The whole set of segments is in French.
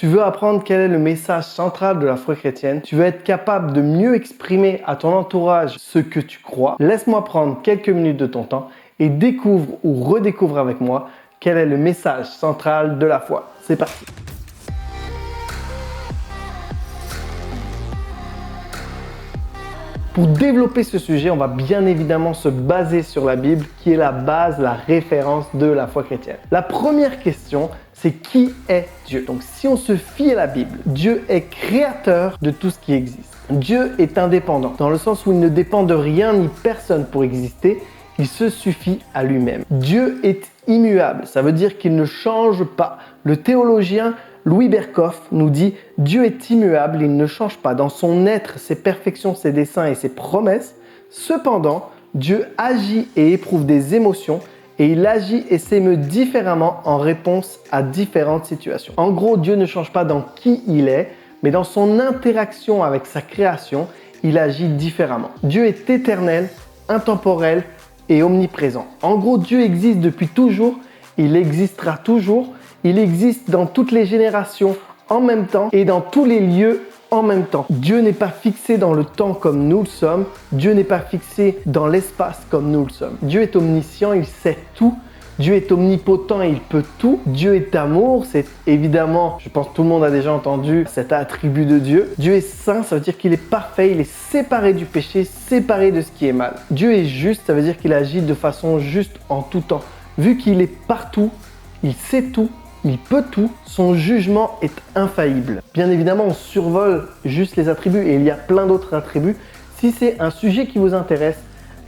Tu veux apprendre quel est le message central de la foi chrétienne? Tu veux être capable de mieux exprimer à ton entourage ce que tu crois? Laisse-moi prendre quelques minutes de ton temps et découvre ou redécouvre avec moi quel est le message central de la foi. C'est parti! Pour développer ce sujet, on va bien évidemment se baser sur la Bible, qui est la base, la référence de la foi chrétienne. La première question, c'est qui est Dieu? Donc si on se fie à la Bible, Dieu est créateur de tout ce qui existe. Dieu est indépendant, dans le sens où il ne dépend de rien ni personne pour exister, il se suffit à lui-même. Dieu est immuable, ça veut dire qu'il ne change pas. Le théologien Louis Berkhof nous dit « Dieu est immuable, il ne change pas dans son être, ses perfections, ses desseins et ses promesses. Cependant, Dieu agit et éprouve des émotions et il agit et s'émeut différemment en réponse à différentes situations. » En gros, Dieu ne change pas dans qui il est, mais dans son interaction avec sa création, il agit différemment. Dieu est éternel, intemporel et omniprésent. En gros, Dieu existe depuis toujours, il existera toujours. Il existe dans toutes les générations en même temps et dans tous les lieux en même temps. Dieu n'est pas fixé dans le temps comme nous le sommes. Dieu n'est pas fixé dans l'espace comme nous le sommes. Dieu est omniscient, il sait tout. Dieu est omnipotent et il peut tout. Dieu est amour, c'est évidemment, je pense que tout le monde a déjà entendu cet attribut de Dieu. Dieu est saint, ça veut dire qu'il est parfait, il est séparé du péché, séparé de ce qui est mal. Dieu est juste, ça veut dire qu'il agit de façon juste en tout temps. Vu qu'il est partout, il sait tout, il peut tout, son jugement est infaillible. Bien évidemment, on survole juste les attributs et il y a plein d'autres attributs. Si c'est un sujet qui vous intéresse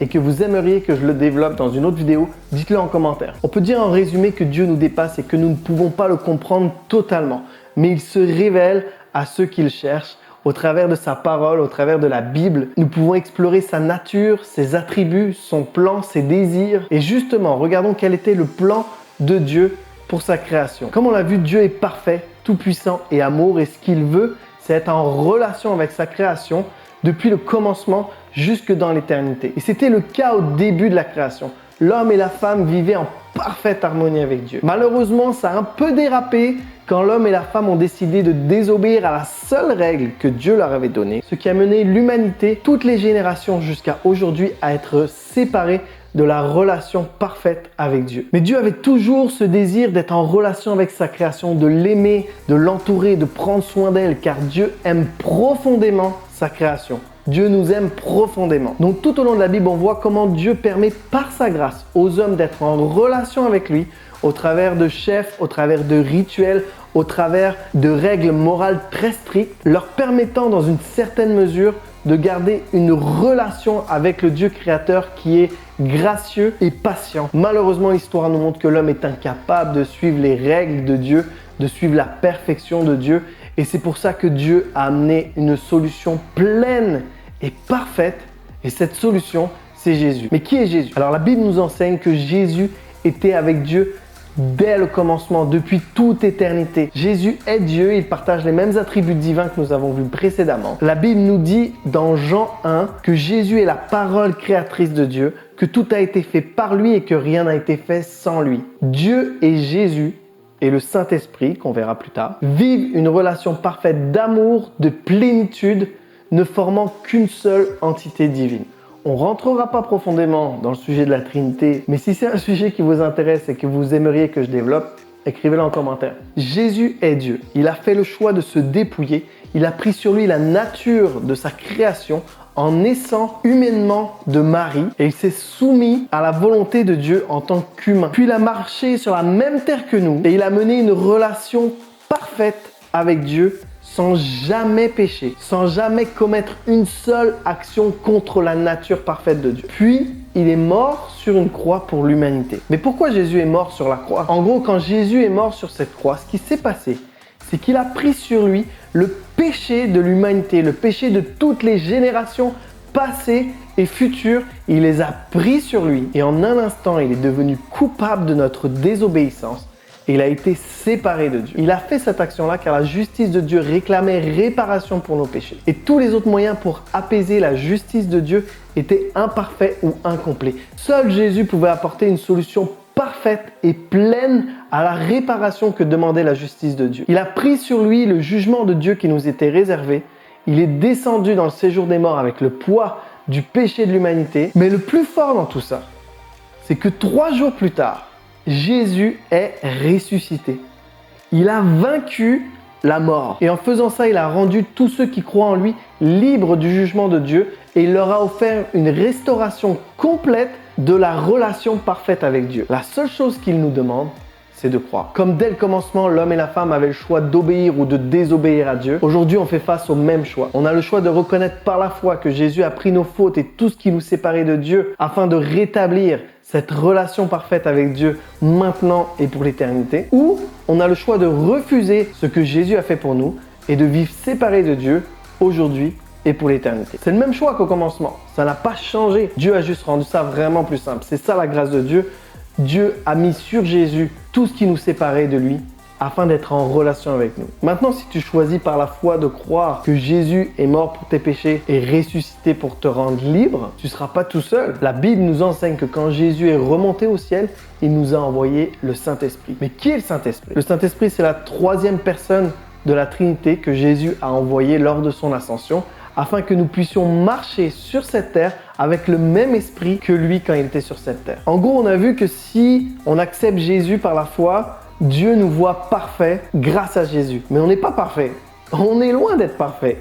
et que vous aimeriez que je le développe dans une autre vidéo, dites-le en commentaire. On peut dire en résumé que Dieu nous dépasse et que nous ne pouvons pas le comprendre totalement, mais il se révèle à ceux qui le cherchent. Au travers de sa parole, au travers de la Bible, nous pouvons explorer sa nature, ses attributs, son plan, ses désirs. Et justement, regardons quel était le plan de Dieu pour sa création. Comme on l'a vu, Dieu est parfait, tout-puissant et amour, et ce qu'il veut, c'est être en relation avec sa création depuis le commencement jusque dans l'éternité. Et c'était le cas au début de la création. L'homme et la femme vivaient en parfaite harmonie avec Dieu. Malheureusement, ça a un peu dérapé quand l'homme et la femme ont décidé de désobéir à la seule règle que Dieu leur avait donnée, ce qui a mené l'humanité, toutes les générations jusqu'à aujourd'hui, à être séparés de la relation parfaite avec Dieu. Mais Dieu avait toujours ce désir d'être en relation avec sa création, de l'aimer, de l'entourer, de prendre soin d'elle, car Dieu aime profondément sa création. Dieu nous aime profondément. Donc tout au long de la Bible, on voit comment Dieu permet par sa grâce aux hommes d'être en relation avec lui au travers de chefs, au travers de rituels, au travers de règles morales très strictes, leur permettant dans une certaine mesure de garder une relation avec le Dieu créateur qui est gracieux et patient. Malheureusement, l'histoire nous montre que l'homme est incapable de suivre les règles de Dieu, de suivre la perfection de Dieu. Et c'est pour ça que Dieu a amené une solution pleine et parfaite. Et cette solution, c'est Jésus. Mais qui est Jésus? Alors la Bible nous enseigne que Jésus était avec Dieu dès le commencement, depuis toute éternité. Jésus est Dieu, il partage les mêmes attributs divins que nous avons vus précédemment. La Bible nous dit dans Jean 1 que Jésus est la parole créatrice de Dieu, que tout a été fait par lui et que rien n'a été fait sans lui. Dieu et Jésus et le Saint-Esprit, qu'on verra plus tard, vivent une relation parfaite d'amour, de plénitude, ne formant qu'une seule entité divine. On ne rentrera pas profondément dans le sujet de la Trinité, mais si c'est un sujet qui vous intéresse et que vous aimeriez que je développe, écrivez-le en commentaire. Jésus est Dieu. Il a fait le choix de se dépouiller. Il a pris sur lui la nature de sa création en naissant humainement de Marie et il s'est soumis à la volonté de Dieu en tant qu'humain. Puis il a marché sur la même terre que nous et il a mené une relation parfaite avec Dieu sans jamais pécher, sans jamais commettre une seule action contre la nature parfaite de Dieu. Puis, il est mort sur une croix pour l'humanité. Mais pourquoi Jésus est mort sur la croix? En gros, quand Jésus est mort sur cette croix, ce qui s'est passé, c'est qu'il a pris sur lui le péché de l'humanité, le péché de toutes les générations passées et futures. Il les a pris sur lui et en un instant, il est devenu coupable de notre désobéissance. Et il a été séparé de Dieu. Il a fait cette action-là car la justice de Dieu réclamait réparation pour nos péchés. Et tous les autres moyens pour apaiser la justice de Dieu étaient imparfaits ou incomplets. Seul Jésus pouvait apporter une solution parfaite parfaite et pleine à la réparation que demandait la justice de Dieu. Il a pris sur lui le jugement de Dieu qui nous était réservé. Il est descendu dans le séjour des morts avec le poids du péché de l'humanité. Mais le plus fort dans tout ça, c'est que 3 jours plus tard, Jésus est ressuscité. Il a vaincu la mort. Et en faisant ça, il a rendu tous ceux qui croient en lui libres du jugement de Dieu et il leur a offert une restauration complète de la relation parfaite avec Dieu. La seule chose qu'il nous demande, c'est de croire. Comme dès le commencement, l'homme et la femme avaient le choix d'obéir ou de désobéir à Dieu, aujourd'hui on fait face au même choix. On a le choix de reconnaître par la foi que Jésus a pris nos fautes et tout ce qui nous séparait de Dieu afin de rétablir cette relation parfaite avec Dieu maintenant et pour l'éternité. Ou on a le choix de refuser ce que Jésus a fait pour nous et de vivre séparés de Dieu aujourd'hui et pour l'éternité. C'est le même choix qu'au commencement. Ça n'a pas changé. Dieu a juste rendu ça vraiment plus simple. C'est ça la grâce de Dieu. Dieu a mis sur Jésus tout ce qui nous séparait de lui afin d'être en relation avec nous. Maintenant, si tu choisis par la foi de croire que Jésus est mort pour tes péchés et ressuscité pour te rendre libre, tu ne seras pas tout seul. La Bible nous enseigne que quand Jésus est remonté au ciel, il nous a envoyé le Saint-Esprit. Mais qui est le Saint-Esprit? Le Saint-Esprit, c'est la 3e personne de la Trinité que Jésus a envoyée lors de son ascension afin que nous puissions marcher sur cette terre avec le même esprit que lui quand il était sur cette terre. En gros, on a vu que si on accepte Jésus par la foi, Dieu nous voit parfait grâce à Jésus. Mais on n'est pas parfait. On est loin d'être parfait.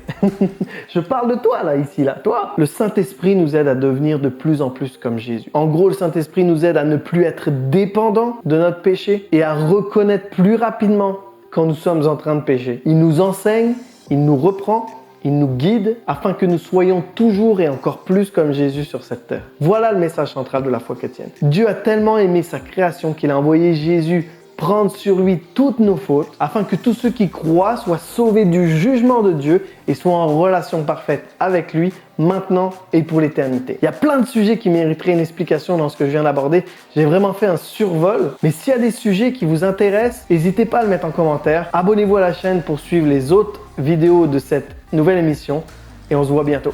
Je parle de toi là, ici, là. Toi, le Saint-Esprit nous aide à devenir de plus en plus comme Jésus. En gros, le Saint-Esprit nous aide à ne plus être dépendant de notre péché et à reconnaître plus rapidement quand nous sommes en train de pécher. Il nous enseigne, il nous reprend, il nous guide afin que nous soyons toujours et encore plus comme Jésus sur cette terre. Voilà le message central de la foi chrétienne. Dieu a tellement aimé sa création qu'il a envoyé Jésus prendre sur lui toutes nos fautes afin que tous ceux qui croient soient sauvés du jugement de Dieu et soient en relation parfaite avec lui maintenant et pour l'éternité. Il y a plein de sujets qui mériteraient une explication dans ce que je viens d'aborder. J'ai vraiment fait un survol, mais s'il y a des sujets qui vous intéressent, n'hésitez pas à le mettre en commentaire. Abonnez-vous à la chaîne pour suivre les autres vidéos de cette nouvelle émission et on se voit bientôt.